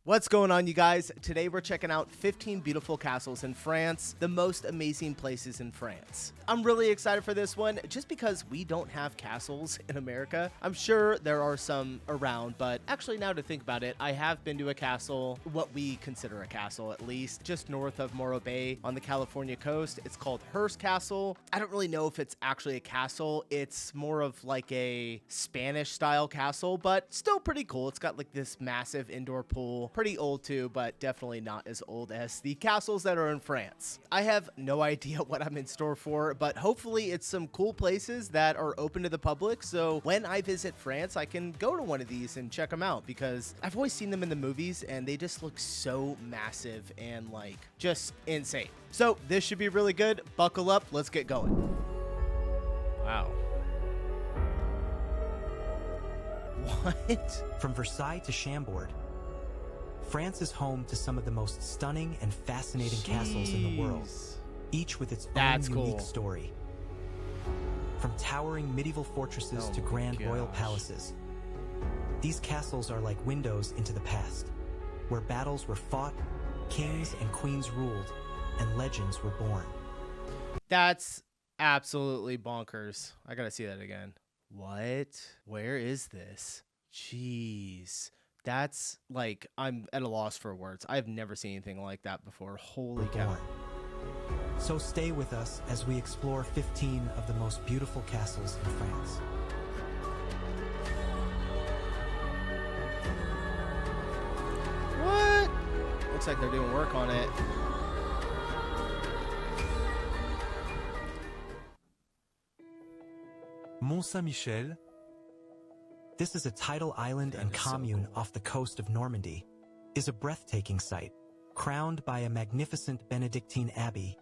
What's going on, you guys? Today we're checking out 15 beautiful castles in France, the most amazing places in France. I'm really excited for this one just because we don't have castles in America. I'm sure there are some around, but actually now to think about it, I have been to a castle, what we consider a castle at least, just north of Morro Bay on the California coast. It's called Hearst Castle. I don't really know if it's actually a castle. It's more of like a Spanish style castle, but still pretty cool. It's got like this massive indoor pool. Pretty old too, but definitely not as old as the castles that are in France. I have no idea what I'm in store for, but hopefully it's some cool places that are open to the public, so when I visit France, I can go to one of these and check them out, because I've always seen them in the movies and they just look so massive and like just insane. So this should be really good. Buckle up, let's get going. Wow. What? From Versailles to Chambord, France is home to some of the most stunning and fascinating castles in the world, each with its own unique story. From towering medieval fortresses to grand royal palaces, these castles are like windows into the past, where battles were fought, kings and queens ruled, and legends were born. That's absolutely bonkers. I gotta see that again. What? Where is this? Jeez. That's like, I'm at a loss for words. I've never seen anything like that before. Holy cow. So stay with us as we explore 15 of the most beautiful castles in France. What? Looks like they're doing work on it. Mont Saint. This is a tidal island and commune off the coast of Normandy, is a breathtaking sight. Crowned by a magnificent Benedictine abbey,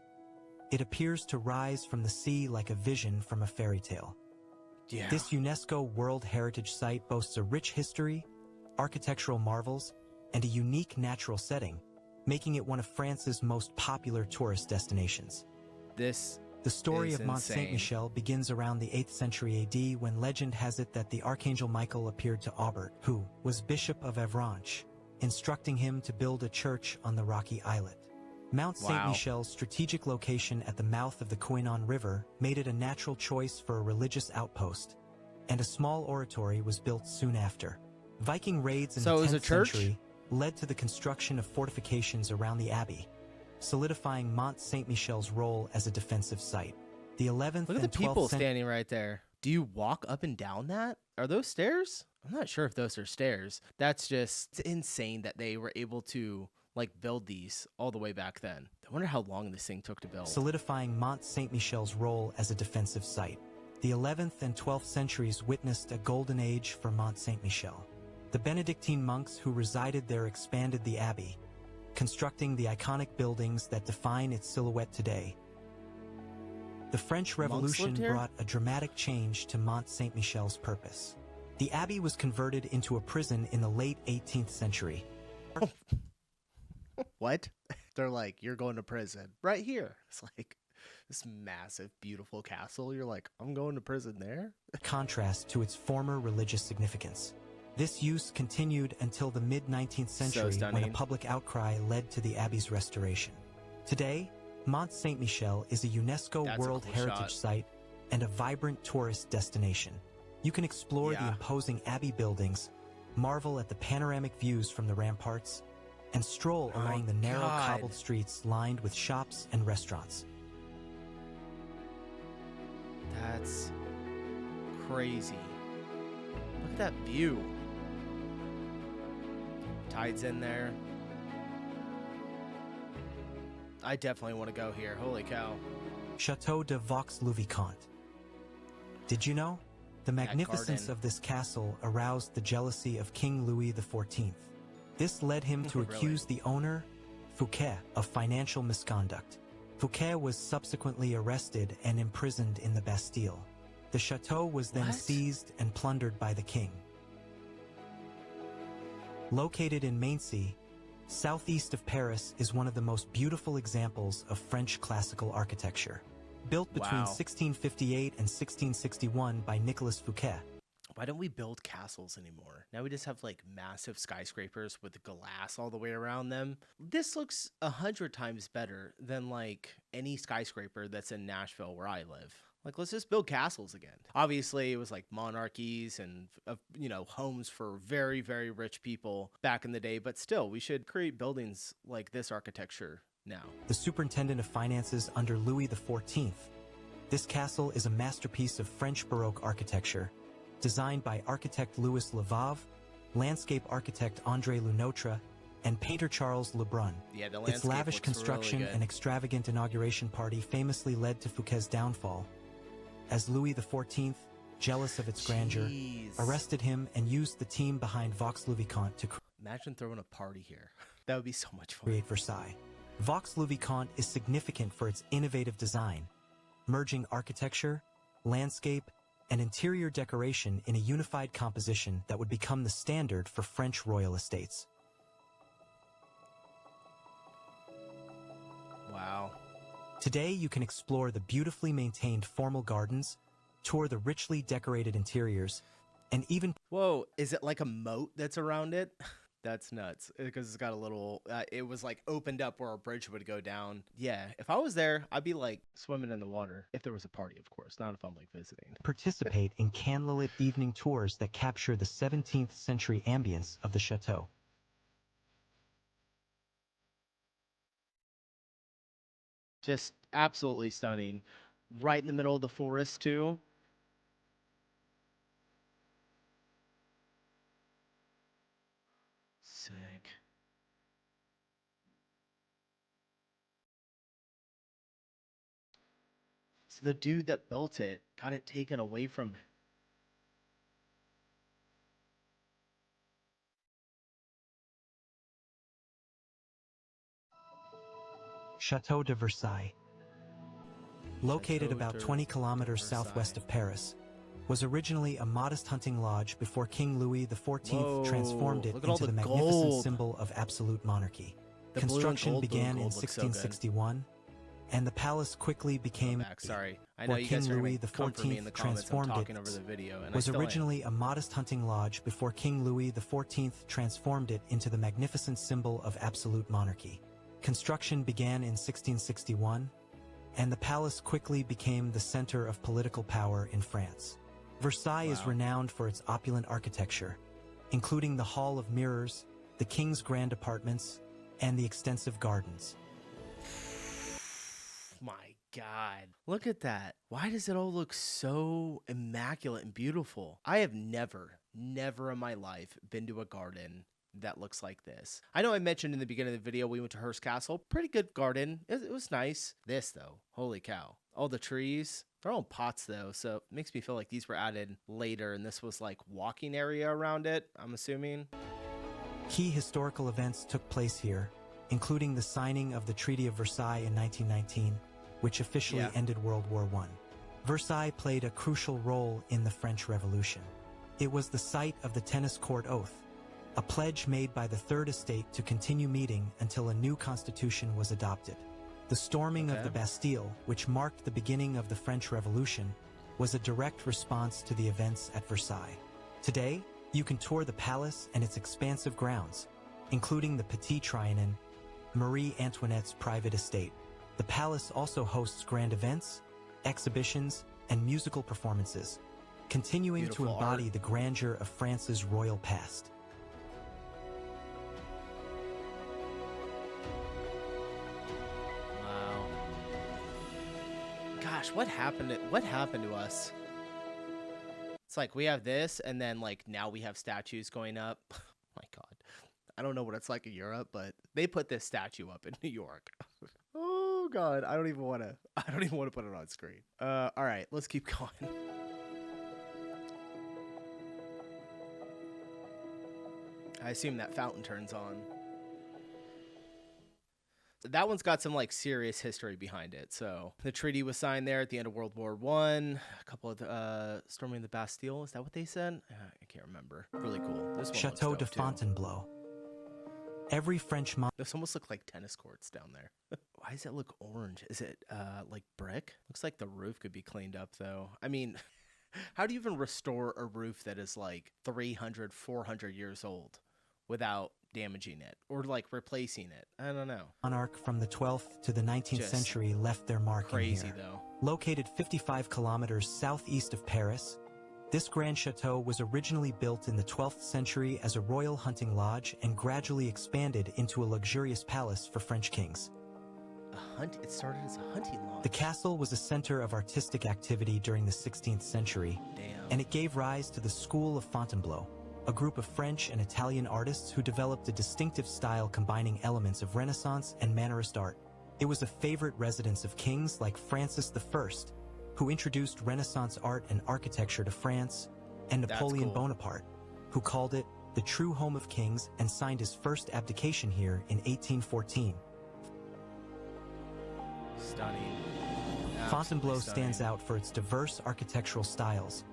it appears to rise from the sea like a vision from a fairy tale. Yeah. This UNESCO World Heritage Site boasts a rich history, architectural marvels, and a unique natural setting, making it one of France's most popular tourist destinations. The story of Mont Saint begins around the 8th century AD, when legend has it that the Archangel Michael appeared to Aubert, who was Bishop of Avranches, instructing him to build a church on the rocky islet. Mont Saint-Michel's strategic location at the mouth of the Koenig River made it a natural choice for a religious outpost, and a small oratory was built soon after. Viking raids in the 10th century led to the construction of fortifications around the abbey, solidifying Mont Saint-Michel's role as a defensive site. The 11th Look at and the 12th people standing right there. Do you walk up and down that? Are those stairs? I'm not sure if those are stairs. That's just insane that they were able to like build these all the way back then. I wonder how long this thing took to build. Solidifying Mont Saint-Michel's role as a defensive site. The 11th and 12th centuries witnessed a golden age for Mont Saint-Michel. The Benedictine monks who resided there expanded the abbey, constructing the iconic buildings that define its silhouette today. The French Revolution brought a dramatic change to Mont Saint-Michel's purpose. The abbey was converted into a prison in the late 18th century. What? They're like, you're going to prison right here. It's like this massive, beautiful castle. You're like, I'm going to prison there? Contrast to its former religious significance. This use continued until the mid-19th century, when a public outcry led to the abbey's restoration. Today, Mont Saint-Michel is a UNESCO World Heritage Site and a vibrant tourist destination. You can explore the imposing abbey buildings, marvel at the panoramic views from the ramparts, and stroll along the narrow cobbled streets lined with shops and restaurants. That's crazy. Look at that view. Tides in there. I definitely want to go here. Holy cow. Chateau de Vaux-le-Vicomte. Did you know? The magnificence of this castle aroused the jealousy of King Louis XIV. This led him to accuse the owner, Fouquet, of financial misconduct. Fouquet was subsequently arrested and imprisoned in the Bastille. The chateau was then seized and plundered by the king. Located in Mont St, southeast of Paris, is one of the most beautiful examples of French classical architecture. Built between 1658 and 1661 by Nicolas Fouquet, Why don't we build castles anymore? Now we just have like massive skyscrapers with glass all the way around them. This looks 100 times better than like any skyscraper that's in Nashville where I live. Like, let's just build castles again. Obviously, it was like monarchies and, homes for very, very rich people back in the day. But still, we should create buildings like this architecture now. The superintendent of finances under Louis XIV. This castle is a masterpiece of French Baroque architecture, designed by architect Louis Levave, landscape architect André Lenotre, and painter Charles Lebrun. Yeah, the landscape Its lavish construction really good. and extravagant inauguration party famously led to Fouquet's downfall, as Louis XIV, jealous of its grandeur, arrested him and used the team behind Vaux-le-Vicomte to Imagine throwing a party here. That would be so much fun. create Versailles. Vaux-le-Vicomte is significant for its innovative design, merging architecture, landscape, and interior decoration in a unified composition that would become the standard for French royal estates. Wow. Today, you can explore the beautifully maintained formal gardens, tour the richly decorated interiors, and even... Whoa, is it like a moat that's around it? That's nuts, because it's got a little, it was like opened up where a bridge would go down. Yeah, if I was there, I'd be like swimming in the water. If there was a party, of course, not if I'm like visiting. participate in candlelit evening tours that capture the 17th century ambience of the chateau. Just absolutely stunning. Right in the middle of the forest, too. Sick. So the dude that built it got it taken away from him. Chateau de Versailles, located Chateau about de 20 kilometers Versailles. southwest of Paris, was originally a modest hunting lodge before King Louis XIV transformed it Look at all into the the magnificent gold. symbol of absolute monarchy. The blue and Construction gold, blue and began in gold looks so good. 1661, and the palace quickly became... Back. Sorry, I know Where you guys King are Louis going to come for me in the XIV comments. I'm transformed talking it over the video, and was I still originally a modest hunting lodge before King Louis XIV transformed it into the magnificent symbol of absolute monarchy. Construction began in 1661, and the palace quickly became the center of political power in France. Versailles is Wow. renowned for its opulent architecture, including the Hall of Mirrors, the King's Grand Apartments, and the extensive gardens. My God, look at that. Why does it all look so immaculate and beautiful? I have never in my life been to a garden that looks like this. I know I mentioned in the beginning of the video we went to Hearst Castle. Pretty good garden. It was nice. This, though, holy cow. All the trees, they're all in pots, though, so it makes me feel like these were added later, and this was like walking area around it, I'm assuming. Key historical events took place here, including the signing of the Treaty of Versailles in 1919, which officially ended World War I. Versailles played a crucial role in the French Revolution. It was the site of the Tennis Court Oath, a pledge made by the Third Estate to continue meeting until a new constitution was adopted. The storming of the Bastille, which marked the beginning of the French Revolution, was a direct response to the events at Versailles. Today, you can tour the palace and its expansive grounds, including the Petit Trianon, Marie Antoinette's private estate. The palace also hosts grand events, exhibitions, and musical performances, continuing Beautiful to embody art. the grandeur of France's royal past. Wow. Gosh, what happened to us? It's like we have this, and then like now we have statues going up. My God. I don't know what it's like in Europe, but they put this statue up in New York. Oh God, I don't even want to put it on screen. All right, let's keep going. I assume that fountain turns on. That one's got some like serious history behind it. So the treaty was signed there at the end of World War I. A couple of storming the Bastille. Is that what they said? I can't remember. Really cool. This one Chateau looks de dope, too. Fontainebleau. Every French Those almost look like tennis courts down there. Why does it look orange? Is it like brick? Looks like the roof could be cleaned up though. I mean, How do you even restore a roof that is like 300, 400 years old without damaging it or like replacing it? I don't know. Monarch from the 12th to the 19th Just century left their mark in crazy here. though. Located 55 kilometers southeast of Paris, this grand chateau was originally built in the 12th century as a royal hunting lodge and gradually expanded into a luxurious palace for French kings. It started as a hunting lodge. The castle was a center of artistic activity during the 16th century, and it gave rise to the School of Fontainebleau, a group of French and Italian artists who developed a distinctive style combining elements of Renaissance and Mannerist art. It was a favorite residence of kings like Francis I, who introduced Renaissance art and architecture to France, and Napoleon Bonaparte, who called it the true home of kings and signed his first abdication here in 1814. Stunning. Fontainebleau stands out for its diverse architectural styles,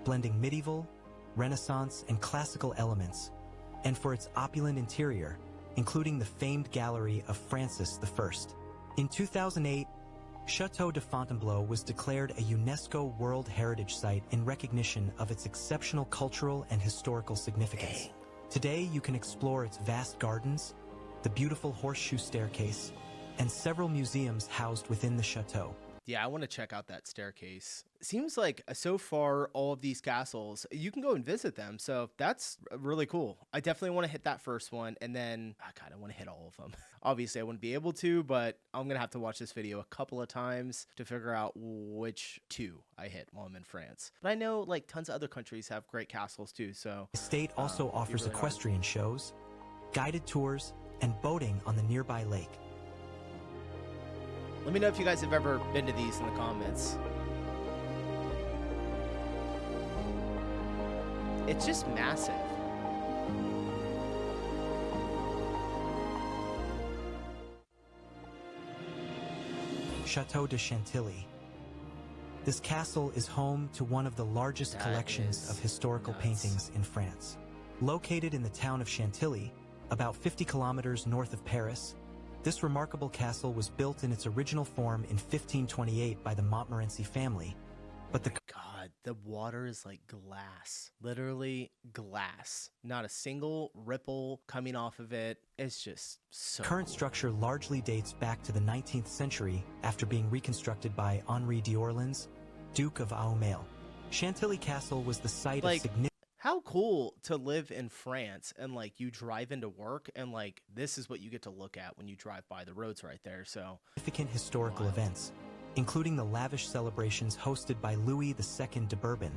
blending medieval, Renaissance, and classical elements, and for its opulent interior, including the famed gallery of Francis I. In 2008, Chateau de Fontainebleau was declared a UNESCO World Heritage Site in recognition of its exceptional cultural and historical significance. Today, you can explore its vast gardens, the beautiful horseshoe staircase, and several museums housed within the chateau. Yeah, I want to check out that staircase. It seems like so far, all of these castles, you can go and visit them. So that's really cool. I definitely want to hit that first one. And then I kind of want to hit all of them. Obviously, I wouldn't be able to, but I'm going to have to watch this video a couple of times to figure out which two I hit while I'm in France. But I know like tons of other countries have great castles too. So the state also offers really equestrian shows, guided tours, and boating on the nearby lake. Let me know if you guys have ever been to these in the comments. It's just massive. Chateau de Chantilly. This castle is home to one of the largest collections of historical paintings in France. Located in the town of Chantilly, about 50 kilometers north of Paris, this remarkable castle was built in its original form in 1528 by the Montmorency family, but God, the water is like glass. Literally glass. Not a single ripple coming off of it. It's just so current cool. Structure largely dates back to the 19th century after being reconstructed by Henri d'Orleans, Duke of Aumale. Chantilly Castle was the site of significant... How cool to live in France and like you drive into work and like this is what you get to look at when you drive by the roads right there. So significant historical events, including the lavish celebrations hosted by Louis II de Bourbon,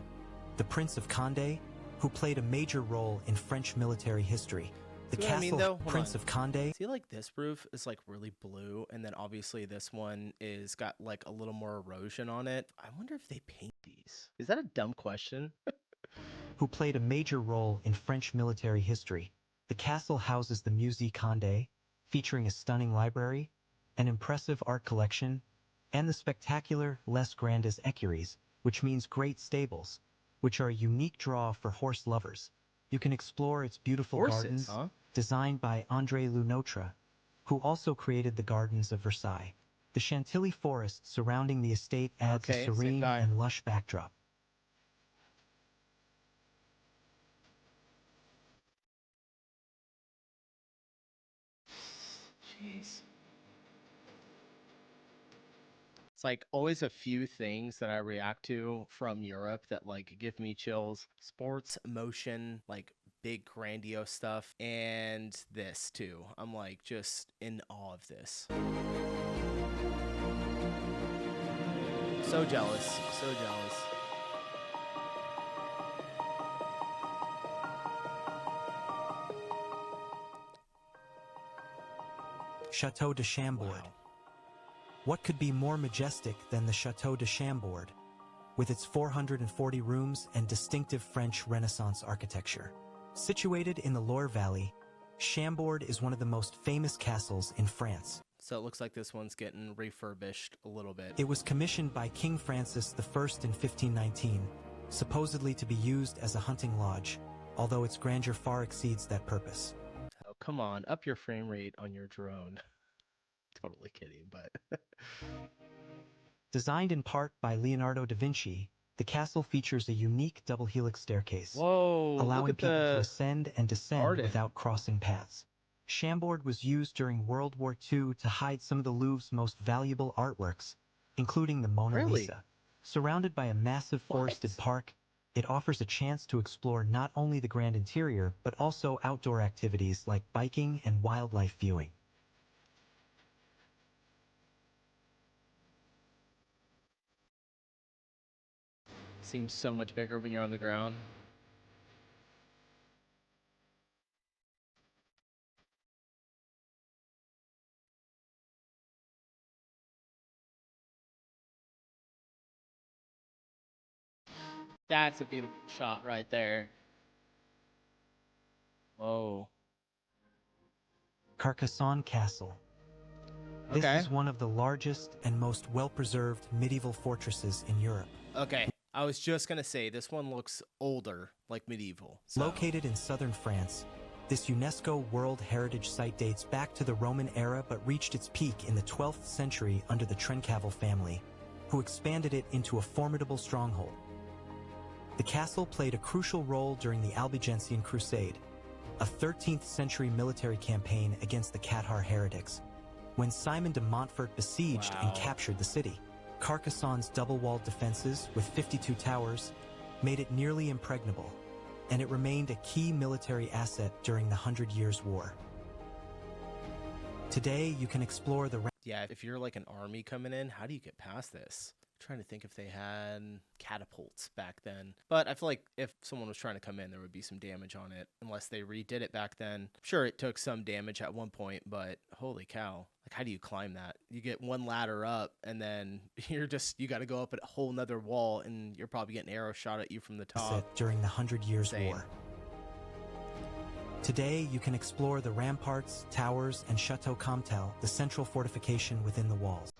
the Prince of Condé, who played a major role in French military history. The castle Prince of Condé. See, like this roof is like really blue, and then obviously this one is got like a little more erosion on it. I wonder if they paint these. Is that a dumb question? Who played a major role in French military history. The castle houses the Musée Condé, featuring a stunning library, an impressive art collection, and the spectacular Les Grandes Écuries, which means great stables, which are a unique draw for horse lovers. You can explore its beautiful gardens, designed by André Lenotre, who also created the gardens of Versailles. The Chantilly forest surrounding the estate adds a serene and lush backdrop. Jeez. It's like always a few things that I react to from Europe that like give me chills. Sports, emotion, like big grandiose stuff, and this too. I'm like just in awe of this. So jealous, so jealous. Chateau de Chambord. Wow. What could be more majestic than the Chateau de Chambord, with its 440 rooms and distinctive French Renaissance architecture? Situated in the Loire Valley, Chambord is one of the most famous castles in France. So it looks like this one's getting refurbished a little bit. It was commissioned by King Francis I in 1519, supposedly to be used as a hunting lodge, although its grandeur far exceeds that purpose. Oh, come on, up your frame rate on your drone. Totally kidding, but... Designed in part by Leonardo da Vinci, The castle features a unique double helix staircase, Whoa, allowing look at people to the ascend and descend garden. without crossing paths. Chambord was used during World War II to hide some of the Louvre's most valuable artworks, including the Mona Really? Lisa. Surrounded by a massive forested park, it offers a chance to explore not only the grand interior, but also outdoor activities like biking and wildlife viewing. Seems so much bigger when you're on the ground. That's a beautiful shot right there. Whoa. Carcassonne Castle. This Okay. is one of the largest and most well-preserved medieval fortresses in Europe. Okay, I was just gonna say, this one looks older, like medieval. So. Located in southern France, this UNESCO World Heritage Site dates back to the Roman era but reached its peak in the 12th century under the Trencavel family, who expanded it into a formidable stronghold. The castle played a crucial role during the Albigensian Crusade, a 13th century military campaign against the Cathar heretics, when Simon de Montfort besieged and captured the city. Carcassonne's double-walled defenses, with 52 towers, made it nearly impregnable, and it remained a key military asset during the 100 Years' War. Today, you can explore the... Yeah, if you're like an army coming in, how do you get past this? I'm trying to think if they had catapults back then. But I feel like if someone was trying to come in, there would be some damage on it, unless they redid it back then. Sure, it took some damage at one point, but holy cow. Like, how do you climb that? You get one ladder up, and then you got to go up a whole nother wall, and you're probably getting arrow shot at you from the top. During the 100 Years' War. Today, you can explore the ramparts, towers, and Chateau Comtel, the central fortification within the walls.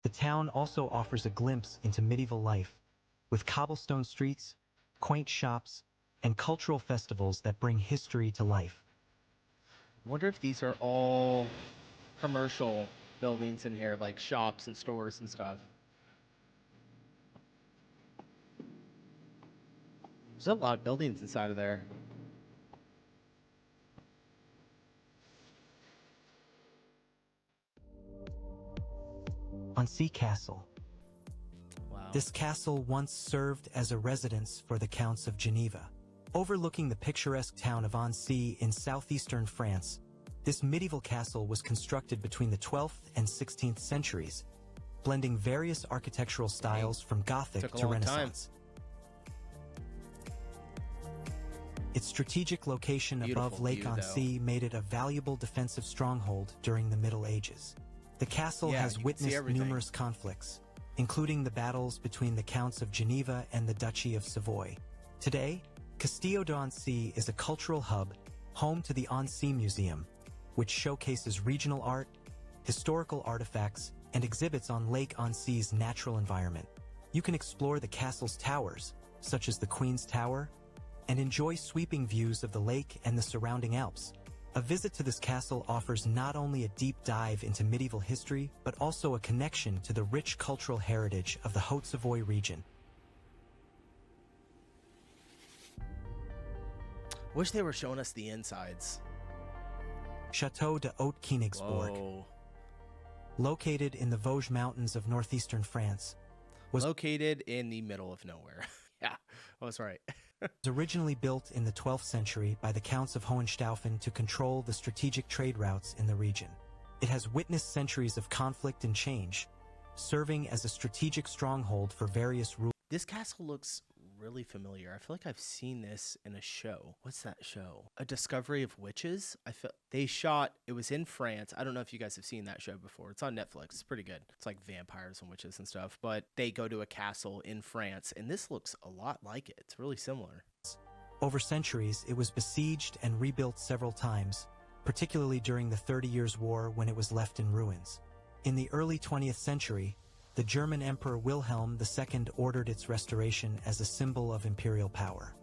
The town also offers a glimpse into medieval life, with cobblestone streets, quaint shops, and cultural festivals that bring history to life. I wonder if these are all commercial buildings in here, like shops and stores and stuff. There's a lot of buildings inside of there. Mont St Castle. Wow. This castle once served as a residence for the Counts of Geneva. Overlooking the picturesque town of Annecy in southeastern France, this medieval castle was constructed between the 12th and 16th centuries, blending various architectural styles from Gothic to Renaissance. Its strategic location above Lake Annecy made it a valuable defensive stronghold during the Middle Ages. The castle has witnessed numerous conflicts, including the battles between the Counts of Geneva and the Duchy of Savoy. Today, Castillo d'Annecy is a cultural hub, home to the Annecy Museum, which showcases regional art, historical artifacts, and exhibits on Lake Annecy's natural environment. You can explore the castle's towers, such as the Queen's Tower, and enjoy sweeping views of the lake and the surrounding Alps. A visit to this castle offers not only a deep dive into medieval history, but also a connection to the rich cultural heritage of the Haute-Savoie region. Wish they were showing us the insides. Chateau de Haut-Koenigsbourg. Whoa. Located in the Vosges Mountains of northeastern France, was located in the middle of nowhere. Yeah, I was right. was originally built in the 12th century by the Counts of Hohenstaufen to control the strategic trade routes in the region. It has witnessed centuries of conflict and change, serving as a strategic stronghold for various rulers. This castle looks really familiar. I feel like I've seen this in a show. What's that show? A Discovery of Witches? It was in France. I don't know if you guys have seen that show before. It's on Netflix. It's pretty good. It's like vampires and witches and stuff, but they go to a castle in France, and this looks a lot like it. It's really similar. Over centuries, it was besieged and rebuilt several times, particularly during the 30 Years' War when it was left in ruins. In the early 20th century, the German Emperor Wilhelm II ordered its restoration as a symbol of imperial power.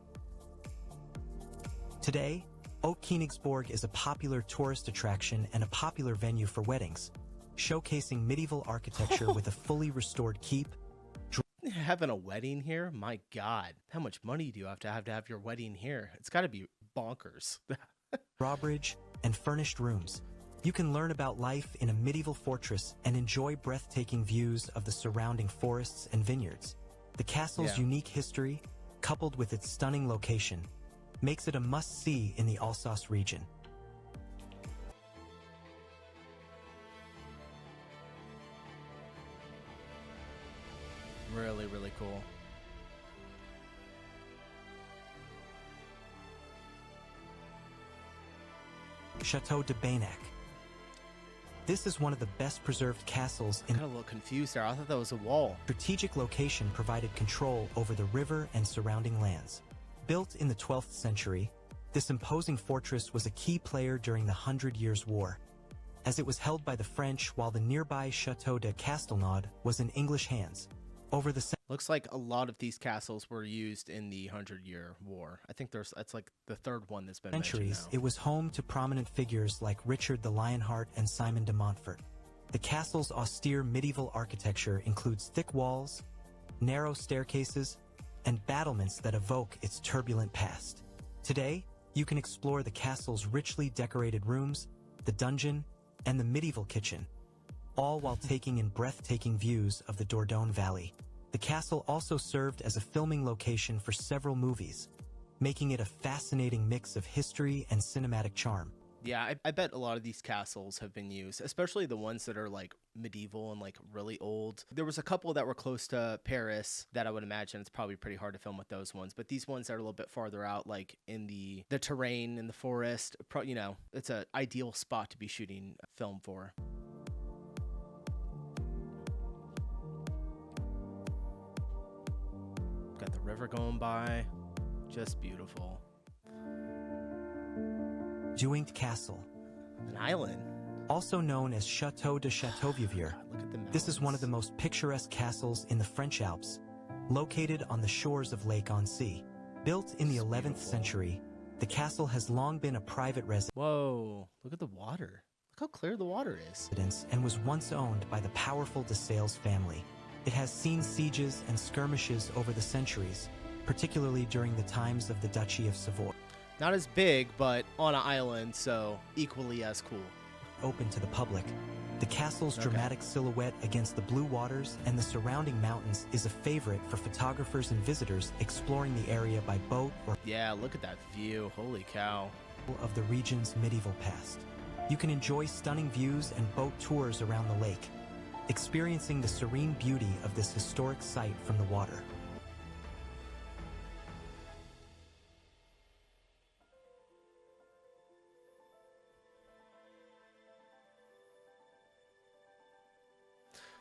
Today, Haut-Koenigsbourg is a popular tourist attraction and a popular venue for weddings, showcasing medieval architecture with a fully restored keep. Having a wedding here? My God. How much money do you have to have your wedding here? It's got to be bonkers. Drawbridge, and furnished rooms. You can learn about life in a medieval fortress and enjoy breathtaking views of the surrounding forests and vineyards. The castle's unique history, coupled with its stunning location, makes it a must-see in the Alsace region. Really, really cool. Chateau de Beynac. This is one of the best preserved castles in I got a little confused there. I thought that was a wall. strategic location provided control over the river and surrounding lands. Built in the 12th century, this imposing fortress was a key player during the Hundred Years' War, as it was held by the French while the nearby Chateau de Castelnaud was in English hands. Over the Looks like a lot of these castles were used in the 100-Year War. I think that's like the third one that's been mentioned centuries, now. it was home to prominent figures like Richard the Lionheart and Simon de Montfort. The castle's austere medieval architecture includes thick walls, narrow staircases, and battlements that evoke its turbulent past. Today, you can explore the castle's richly decorated rooms, the dungeon, and the medieval kitchen, all while taking in breathtaking views of the Dordogne Valley. The castle also served as a filming location for several movies, making it a fascinating mix of history and cinematic charm. Yeah, I bet a lot of these castles have been used, especially the ones that are like medieval and like really old. There was a couple that were close to Paris that I would imagine it's probably pretty hard to film with those ones. But these ones that are a little bit farther out, like in the terrain in the forest, you know, it's an ideal spot to be shooting film for. Got the river going by, just beautiful. Duingt Castle, An island. also known as Chateau de Châteauvieux. Look at the This is one of the most picturesque castles in the French Alps, located on the shores of Lake Annecy. Built in the 11th century, the castle has long been a private Whoa, look at the water. Look how clear the water is. residence and was once owned by the powerful de Sales family. It has seen sieges and skirmishes over the centuries, particularly during the times of the Duchy of Savoy. Not as big, but on an island, so equally as cool. Open to the public, the castle's dramatic silhouette against the blue waters and the surrounding mountains is a favorite for photographers and visitors exploring the area by boat or Yeah, look at that view. Holy cow. of the region's medieval past. You can enjoy stunning views and boat tours around the lake, experiencing the serene beauty of this historic site from the water.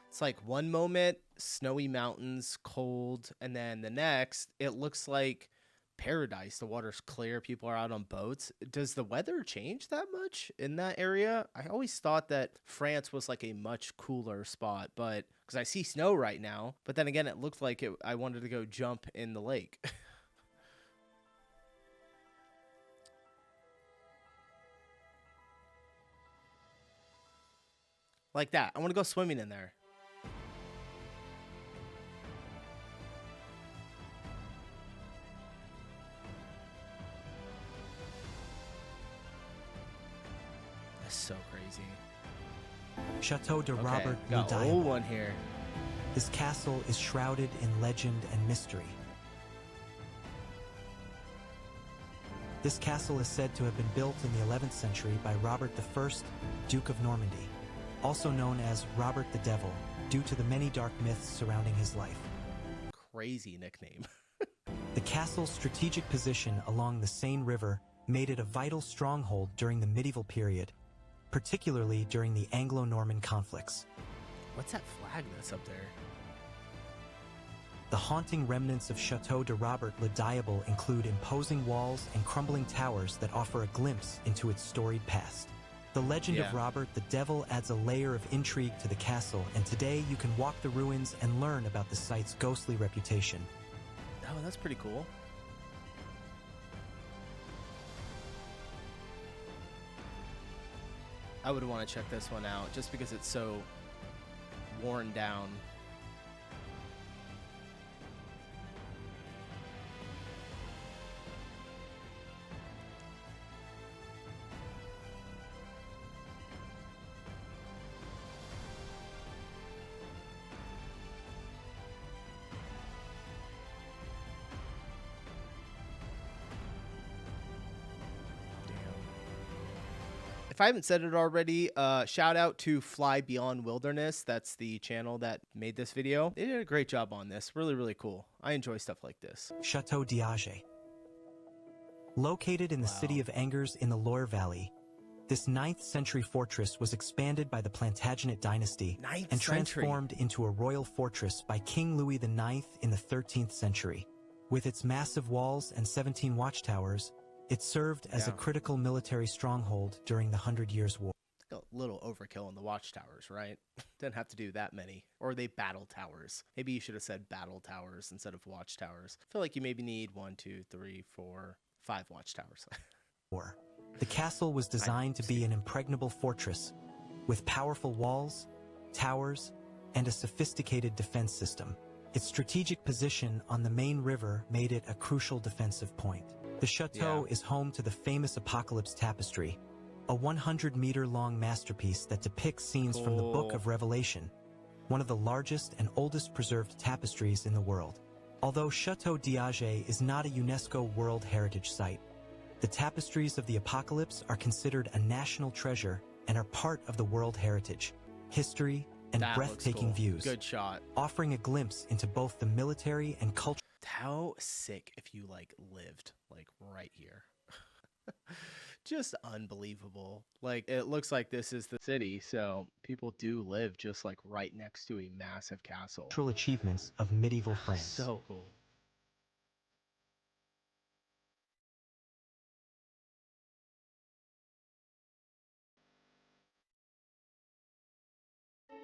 It's like one moment, snowy mountains, cold, and then the next, it looks like paradise. The water's clear, people are out on boats. Does the weather change that much in that area? I always thought that France was like a much cooler spot, but because I see snow right now, but then again, it looked like I wanted to go jump in the lake. Like that. I want to go swimming in there. That's so crazy. Chateau de Okay, got an Robert-le-Diable. old one here. This castle is shrouded in legend and mystery. This castle is said to have been built in the 11th century by Robert I, Duke of Normandy, also known as Robert the Devil, due to the many dark myths surrounding his life. Crazy nickname. The castle's strategic position along the Seine River made it a vital stronghold during the medieval period, particularly during the Anglo-Norman conflicts. What's that flag that's up there? The haunting remnants of Chateau de Robert-le-Diable include imposing walls and crumbling towers that offer a glimpse into its storied past. The legend of Robert the Devil adds a layer of intrigue to the castle, and today you can walk the ruins and learn about the site's ghostly reputation. Oh, that's pretty cool. I would want to check this one out just because it's so worn down. If I haven't said it already, shout out to Fly Beyond Wilderness. That's the channel that made this video. They did a great job on this. Really, really cool. I enjoy stuff like this. Chateau d'Age. Located in the city of Angers in the Loire Valley, this 9th century fortress was expanded by the Plantagenet dynasty and transformed into a royal fortress by King Louis IX in the 13th century. With its massive walls and 17 watchtowers, it served as a critical military stronghold during the 100 Years' War. A little overkill in the watchtowers, right? Didn't have to do that many. Or are they battle towers? Maybe you should have said battle towers instead of watchtowers. I feel like you maybe need 1, 2, 3, 4, 5 watchtowers. The castle was designed to be an impregnable fortress, with powerful walls, towers, and a sophisticated defense system. Its strategic position on the main river made it a crucial defensive point. The chateau is home to the famous Apocalypse Tapestry, a 100-meter-long masterpiece that depicts scenes from the Book of Revelation, one of the largest and oldest preserved tapestries in the world. Although Chateau d'Age is not a UNESCO World Heritage Site, the tapestries of the Apocalypse are considered a national treasure and are part of the World Heritage, history, and breathtaking views. Good shot. Offering a glimpse into both the military and culture. How sick if you lived right here. Just unbelievable. It looks like this is the city, so people do live just right next to a massive castle. Cultural achievements of medieval France. So cool.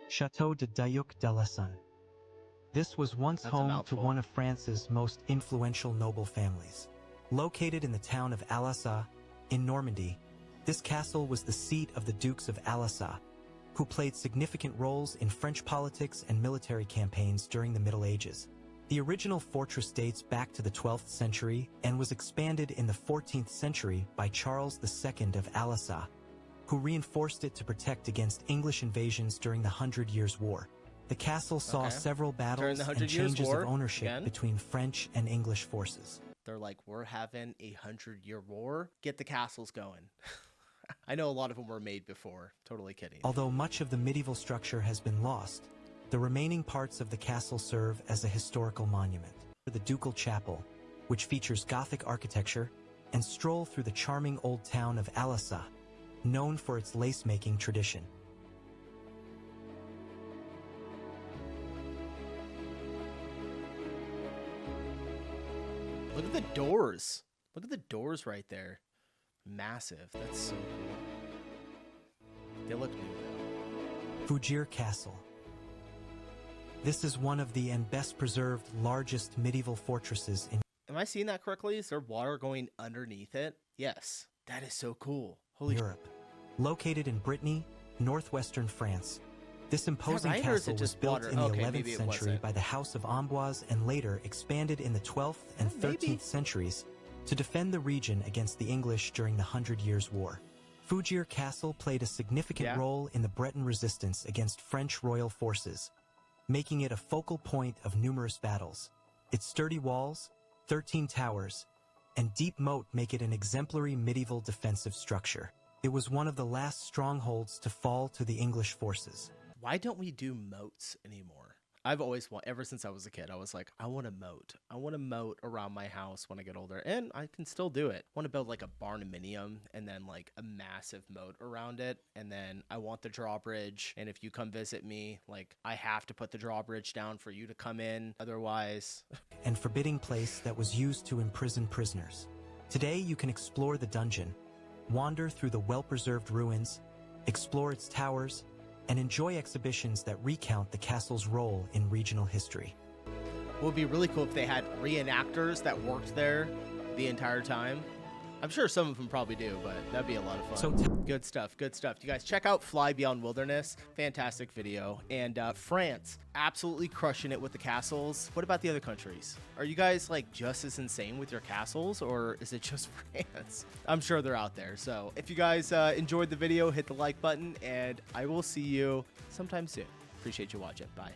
Chateau de Duingt de la Sun. This was once home to one of France's most influential noble families. Located in the town of Alençon, in Normandy, this castle was the seat of the Dukes of Alençon, who played significant roles in French politics and military campaigns during the Middle Ages. The original fortress dates back to the 12th century and was expanded in the 14th century by Charles II of Alençon, who reinforced it to protect against English invasions during the 100 Years' War. The castle saw several battles and changes of ownership between French and English forces. They're like, we're having a 100-year war. Get the castles going. I know a lot of them were made before. Totally kidding. Although much of the medieval structure has been lost, the remaining parts of the castle serve as a historical monument. The Ducal Chapel, which features Gothic architecture, and stroll through the charming old town of Alençon, known for its lace-making tradition. Look at the doors. Look at the doors right there. Massive. That's so cool. They look new. Fougères Castle. This is one of the and best preserved largest medieval fortresses in... Am I seeing that correctly? Is there water going underneath it? Yes. That is so cool. Holy Europe. Located in Brittany, northwestern France. This imposing castle was built in the 11th century by the House of Amboise and later expanded in the 12th and 13th centuries to defend the region against the English during the 100 Years' War. Fougères Castle played a significant role in the Breton resistance against French royal forces, making it a focal point of numerous battles. Its sturdy walls, 13 towers, and deep moat make it an exemplary medieval defensive structure. It was one of the last strongholds to fall to the English forces. Why don't we do moats anymore? I've always ever since I was a kid, I was like, I want a moat. I want a moat around my house when I get older, and I can still do it. I want to build a barnuminium and then a massive moat around it, and then I want the drawbridge, and if you come visit me, I have to put the drawbridge down for you to come in, otherwise... And forbidding place that was used to imprison prisoners. Today you can explore the dungeon, wander through the well-preserved ruins, explore its towers, and enjoy exhibitions that recount the castle's role in regional history. It would be really cool if they had reenactors that worked there the entire time. I'm sure some of them probably do, but that'd be a lot of fun. Good stuff, good stuff. You guys check out Fly Beyond Wilderness. Fantastic video. And France, absolutely crushing it with the castles. What about the other countries? Are you guys just as insane with your castles, or is it just France? I'm sure they're out there. So if you guys enjoyed the video, hit the like button, and I will see you sometime soon. Appreciate you watching. Bye.